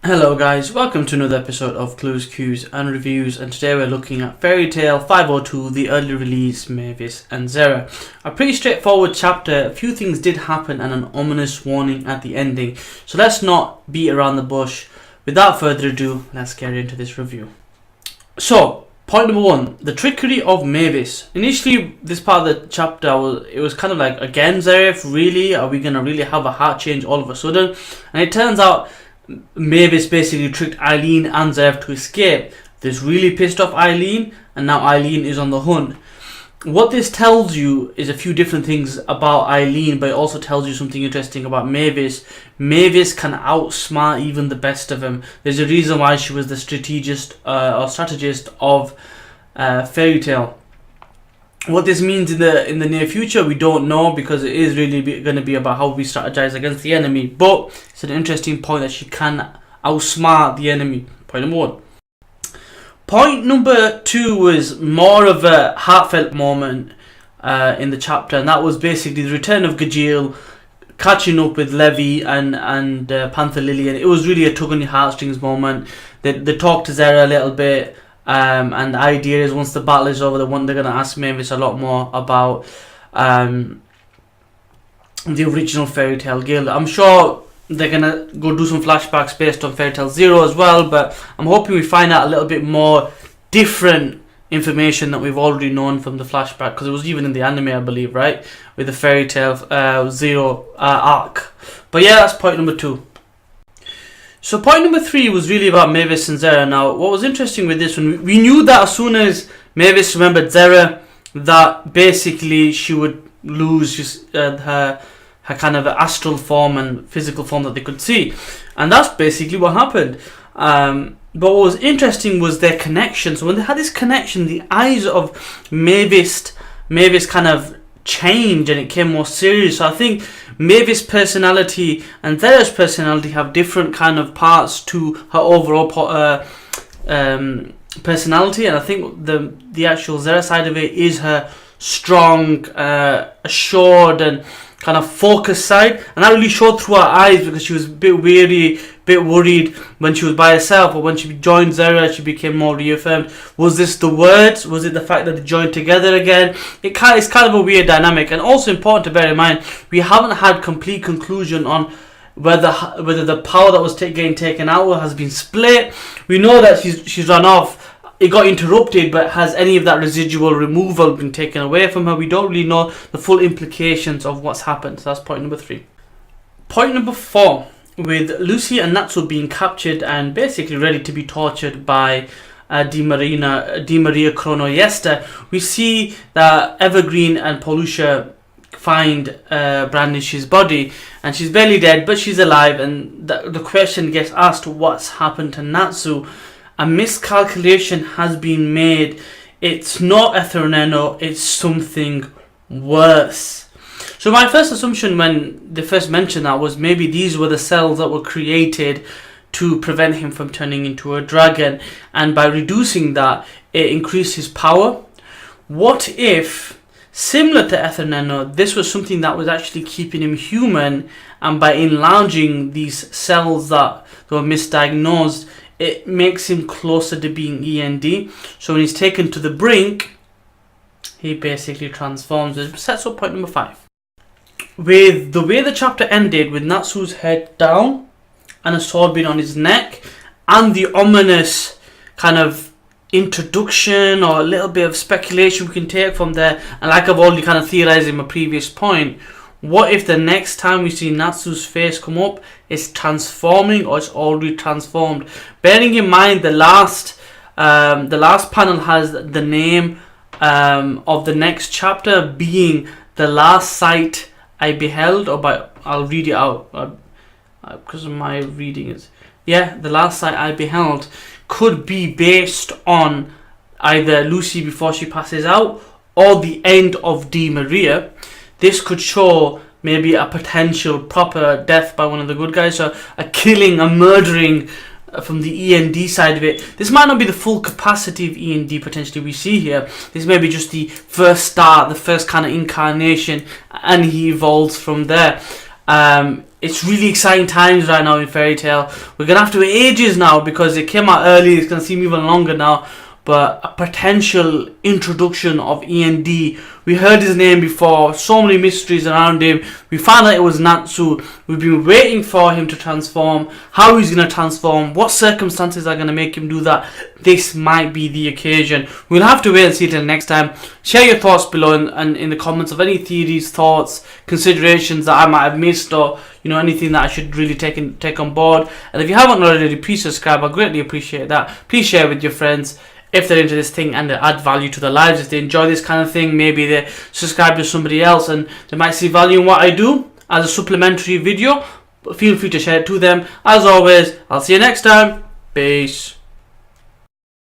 Hello guys, welcome to another episode of Clues, Cues and Reviews, and today we're looking at Fairy Tail 502, the early release Mavis and Zera. A pretty straightforward chapter. A few things did happen and an ominous warning at the ending, so let's not beat around the bush. Without further ado, let's get into this review. So, point number one, the trickery of Mavis. Initially, this part of the chapter, it was kind of like, again Zera, really? Are we going to really have a heart change all of a sudden? And it turns out Mavis basically tricked Eileen and Zeref to escape. This really pissed off Eileen, and now Eileen is on the hunt. What this tells you is a few different things about Eileen, but it also tells you something interesting about Mavis. Mavis can outsmart even the best of them. There's a reason why she was the strategist of Fairy Tail. What this means in the near future, we don't know, because it is really going to be about how we strategize against the enemy. But it's an interesting point that she can outsmart the enemy. Point number one. Point number two was more of a heartfelt moment in the chapter, and that was basically the return of Gajeel, catching up with Levy and Panther Lily, and it was really a tug on your heartstrings moment. They talked to Zera a little bit. And the idea is once the battle is over, they're going to ask Mavis a lot more about the original Fairy Tail Guild. I'm sure they're going to go do some flashbacks based on Fairy Tail Zero as well, but I'm hoping we find out a little bit more different information that we've already known from the flashback, because it was even in the anime, I believe, right, with the Fairy Tail Zero arc. But yeah, that's point number two. So point number three was really about Mavis and Zera. Now, what was interesting with this one, we knew that as soon as Mavis remembered Zera, that basically she would lose her kind of astral form and physical form that they could see. And that's basically what happened. But what was interesting was their connection. So when they had this connection, the eyes of Mavis kind of changed and it became more serious. So I think Mavis' personality and Zera's personality have different kind of parts to her overall personality, and I think the actual Zera side of it is her strong, assured and kind of focused side, and that really showed through her eyes, because she was a bit weary, bit worried when she was by herself, but when she joined Zera she became more reaffirmed. Was this the words? Was it the fact that they joined together again? It's kind of a weird dynamic, and also important to bear in mind, we haven't had complete conclusion on whether the power that was getting taken out has been split. We know that she's run off. It got interrupted, but has any of that residual removal been taken away from her? We don't really know the full implications of what's happened. So that's point number three. Point number four, with Lucy and Natsu being captured and basically ready to be tortured by Di Maria Chrono Yester, we see that Evergreen and Polusha find Brandish's body, and she's barely dead, but she's alive, and the question gets asked, what's happened to Natsu? A miscalculation has been made. It's not Etherneno, it's something worse. So my first assumption when they first mentioned that was maybe these were the cells that were created to prevent him from turning into a dragon, and by reducing that, it increased his power. What if, similar to Etherneno, this was something that was actually keeping him human, and by enlarging these cells that were misdiagnosed, it makes him closer to being E.N.D. So when he's taken to the brink, he basically transforms. It sets up point number five. With the way the chapter ended, with Natsu's head down and a sword being on his neck, and the ominous kind of introduction or a little bit of speculation we can take from there, and like I've already kind of theorized in my previous point, what if the next time we see Natsu's face come up, it's transforming or it's already transformed? Bearing in mind the last panel has the name of the next chapter being The Last Sight I Beheld, I'll read it out because my reading is, The Last Sight I Beheld could be based on either Lucy before she passes out or the end of Di Maria. This could show maybe a potential proper death by one of the good guys, so a killing, a murdering from the E.N.D. side of it. This might not be the full capacity of E.N.D. potentially we see here. This may be just the first start, the first kind of incarnation, and he evolves from there. it's really exciting times right now in Fairy Tail. We're gonna have to wait ages now because it came out early. It's gonna seem even longer now. But a potential introduction of E.N.D. We heard his name before, so many mysteries around him. We found out it was Natsu. We've been waiting for him to transform, how he's going to transform, what circumstances are going to make him do that. This might be the occasion. We'll have to wait and see till next time. Share your thoughts below and in the comments of any theories, thoughts, considerations that I might have missed, or anything that I should really take on board. And if you haven't already, please subscribe. I greatly appreciate that. Please share with your friends if they're into this thing and they add value to their lives. If they enjoy this kind of thing, maybe they subscribe to somebody else and they might see value in what I do as a supplementary video. Feel free to share it to them. As always, I'll see you next time. Peace.